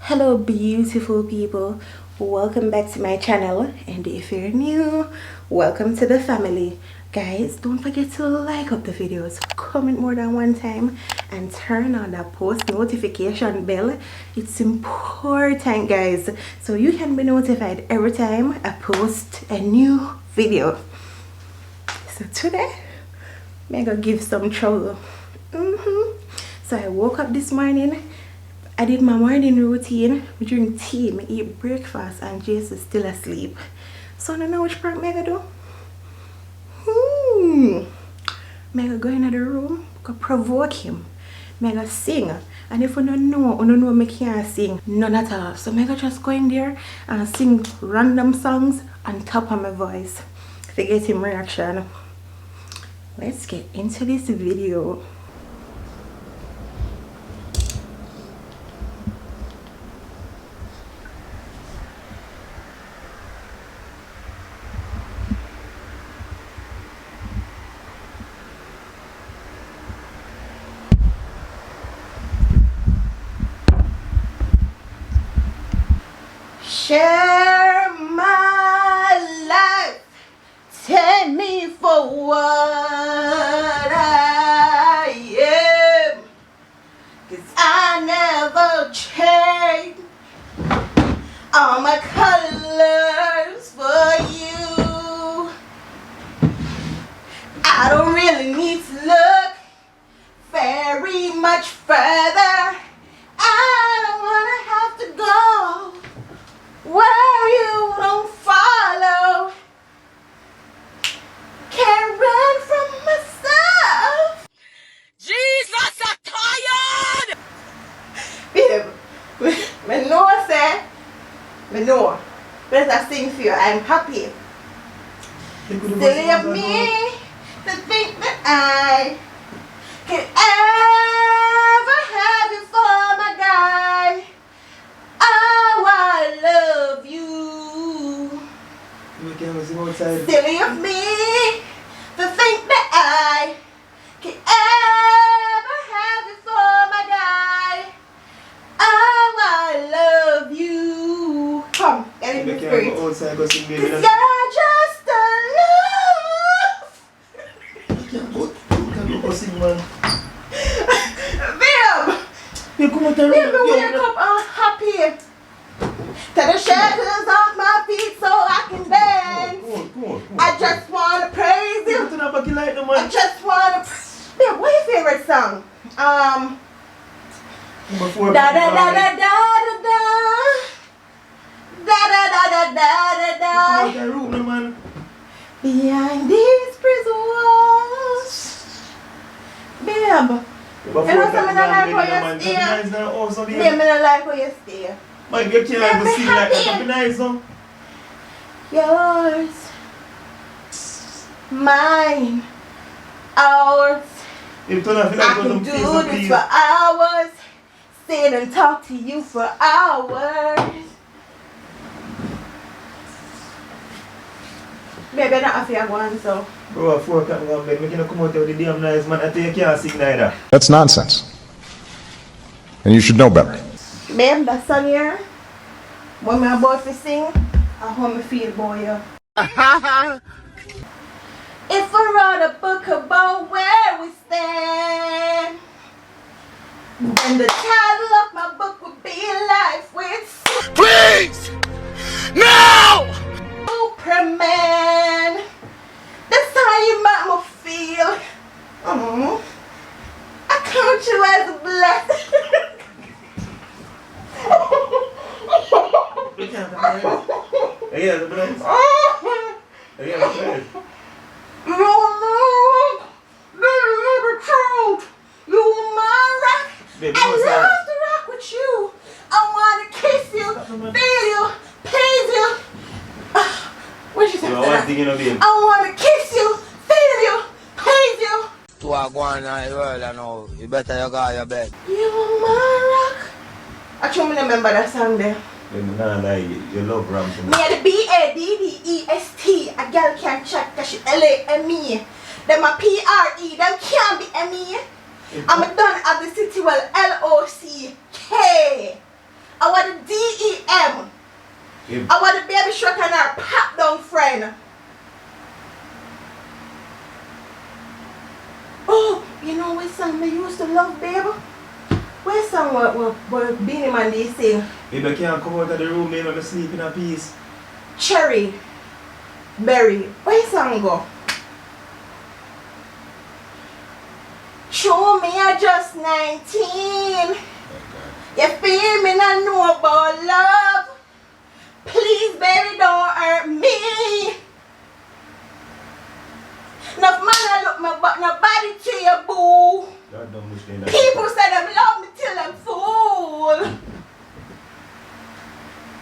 Hello beautiful people, welcome back to my channel, and if you're new, welcome to the family. Guys, don't forget to like up the videos, comment more than one time, and turn on that post notification bell. It's important, guys, so you can be notified every time I post a new video. So today I'm gonna give some trouble. So I woke up this morning, I did my morning routine, I drink tea, I eat breakfast, and Jace is still asleep. So I don't know which part I'm gonna do. I'm gonna go into the room, go provoke him. I'm gonna sing. And if you don't know, I can't sing none at all. So I'm gonna just go in there and sing random songs on top of my voice to get him reaction. Let's get into this video. Share my life, take me for what I am, 'cause I never trade all my colors for you. I don't really need to look very much further. I don't wanna have to go where you don't follow. Can't run from myself. Jesus, I'm tired! Babe, me know say, me know. But I sing for you, I'm happy. Silly of me to think that I can ever have you for my guy. Oh, I love you. Silly of me to think that I can ever have you for my guy. Oh, I love you. Come, get in the spirit. 'Cause you're just a love. Babe, wake up happy. Take the shackles off my feet so I can dance. I just want to praise you. I just want to. Babe, what's your favorite song? Da da da da da da da. Da da da da da da da. Behind these prison walls. Babe. You know something I like how you stay? Babe, I like how you stay. Man, you can't go sing like that. Be nice, no? Yours, mine, ours. You turn off, I can do this for hours. Sit and talk to you for hours. Baby, I don't have to go on, so. Bro, at 4 o'clock in bed, making a come out with the damn nice man. I think you can't sing neither. That's nonsense. And you should know better. Babe, that song here, when I'm about to sing, I how me feel about you. If I wrote a book about where we stand, then the title of my book would be Life with Please! No! Superman. That's how you make me feel. I count you as a blessing. You can't come here. Yeah, the bless. Yeah, the bless. You know, this is the truth. You are my rock. Baby, I what's love that? to rock with you. I want to kiss you, feel you, please you. What you say? You want thing, you know, babe? I want to kiss you, feel you, please you. To a go on in the world, I know. You better you go to your bed. You are my rock. Actually, I remember that song there. Nah, you love Ramsey. Me and the B-A-D-D-E-S-T. A girl can't chat because she L-A-M-E. Them a P-R-E. Them can't be M-E. I'm done at the city well L-O-C-K. I want the DEM. Yeah. I want the Baby Shrek and our pop down friend. Oh, you know what song I used to love, baby? What song what Beanie Man they sing? Baby, I can't come out of the room, baby. I'm sleeping in peace. Cherry Berry. Where song go? Show me I just 19. You feel me not know about love. Please baby don't hurt me. Enough man I look me but nobody to your boo. People say them love me till I'm full.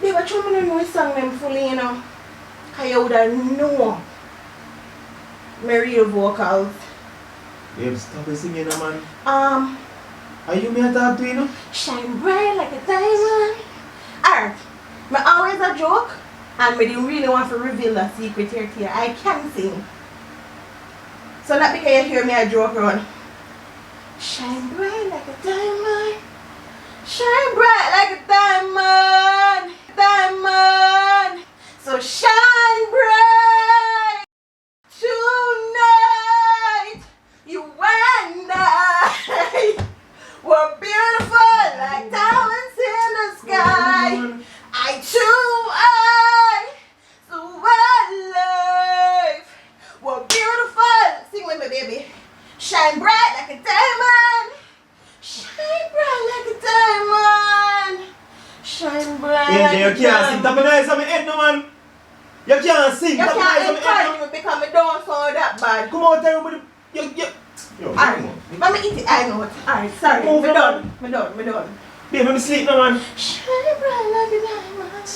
They were trying to know song them fully, you know. Cause you would know my real vocals. Babe, stop singing, man. Are you me talk to you, know? Shine bright like a diamond. Alright. I always a joke and we didn't really want to reveal the secret here to you. I can sing. So not because you hear me a joke around. Shine bright like a diamond. Shine bright like a diamond. Diamond. So shine bright tonight. You and I were beautiful like diamonds in the sky. I so alive. Were beautiful. Sing with me, baby. Shine bright like a diamond. Shine bright like a diamond. Shine bright like a diamond. You can't sing. Tap nice on my head, no man. You can't sing. You can't encourage me because I don't sound that bad. Come on, tell everybody. Alright, let me eat it. I know it. Alright, sorry. We're done. Babe, let me sleep now, man. Shine bright like a diamond.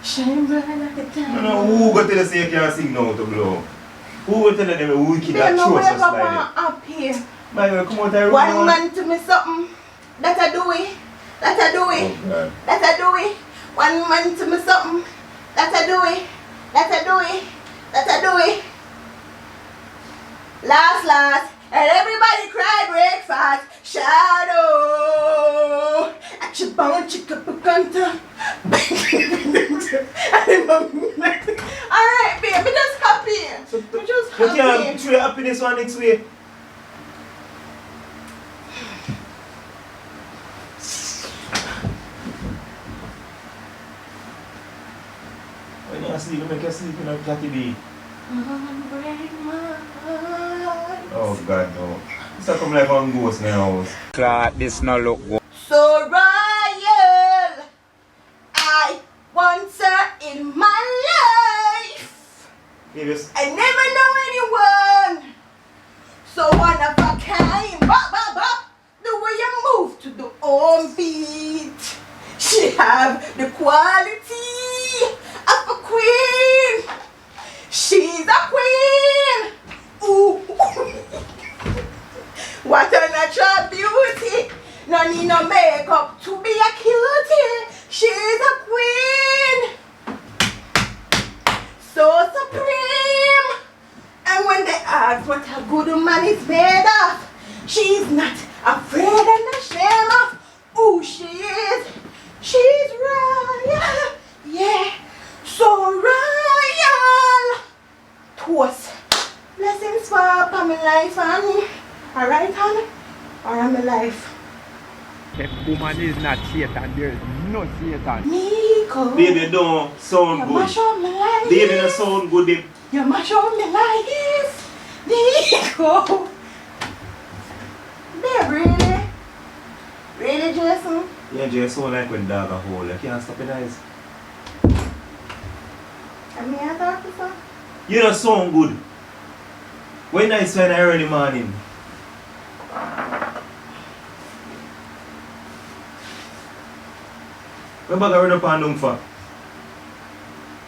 Shine bright like a diamond. No, who go tell us you can't sing now to blow? Who go tell them we wicked that chose us by them? Up here. My girl, come out there. One man to me something. That I do it. That I do it. Oh, that I do it. One man to me something. That I do it. That I do it. That I do it. Last, and everybody cry breakfast. Shadow. At your bone, chicken, picanta. Alright, babe, we just happy. We just happy. You can't show your happiness one next way. When you sleep, you make you sleep in a catty bee. Oh God, no. It's not come like one ghost in the house. Clark, this no look good. So royal, I want her in my life. Yes. I never know anyone so one of a kind. Bop, bop, bop. The way you move to the home beat, she have the quality of a queen. She's a queen. Ooh. What a natural beauty. No need no makeup to be a cutie. She's a queen. So supreme. And when they ask what a good woman is made of, she's not afraid and ashamed of who she is. She's royal. Yeah. So royal. Toast. Blessings for my life, honey. Alright, honey? Or am I life? That woman is not Satan. There is no Satan. Nico. Baby, you don't sound You good. mash up my life. Baby, you don't sound good, babe. You mash up my life. Nico. Babe, really? Really, Jason? Yeah, just sound like when dog a hole. You can't stop your eyes. I mean, I talk to some. You don't sound good. When I spend early morning. What bag run up and down for?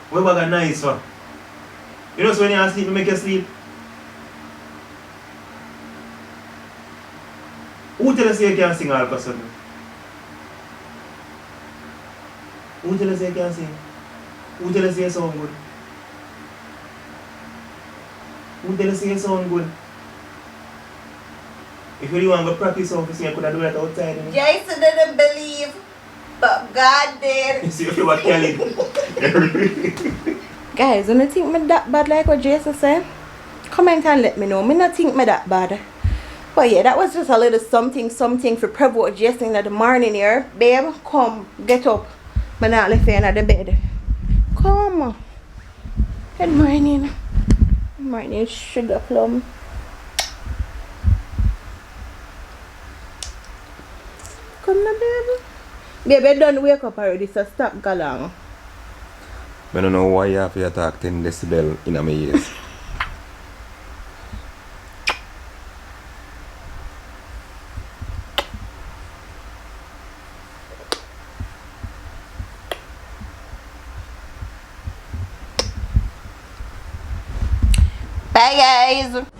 What bag nice for? You know so when you sleep, you make you sleep. Who tell us you can't sing all of a sudden? Who tell us you can't sing? Who tell us you sound good? Who tell us you sound good? If you really want to practice something, you could have done that outside. Jason didn't believe. But God did. You see if you were Kelly. Guys, don't you think me that bad like what Jason said? Comment and let me know. Me not think me that bad. But yeah, that was just a little something for provoke Jason in the morning here. Babe, come, get up. Me not left you in the bed. Come. Good morning. Good morning, sugar plum. Come now, baby. Baby, don't wake up already, so stop galang. I don't know why you have to talk 10 decibel in my ears. Bye, guys.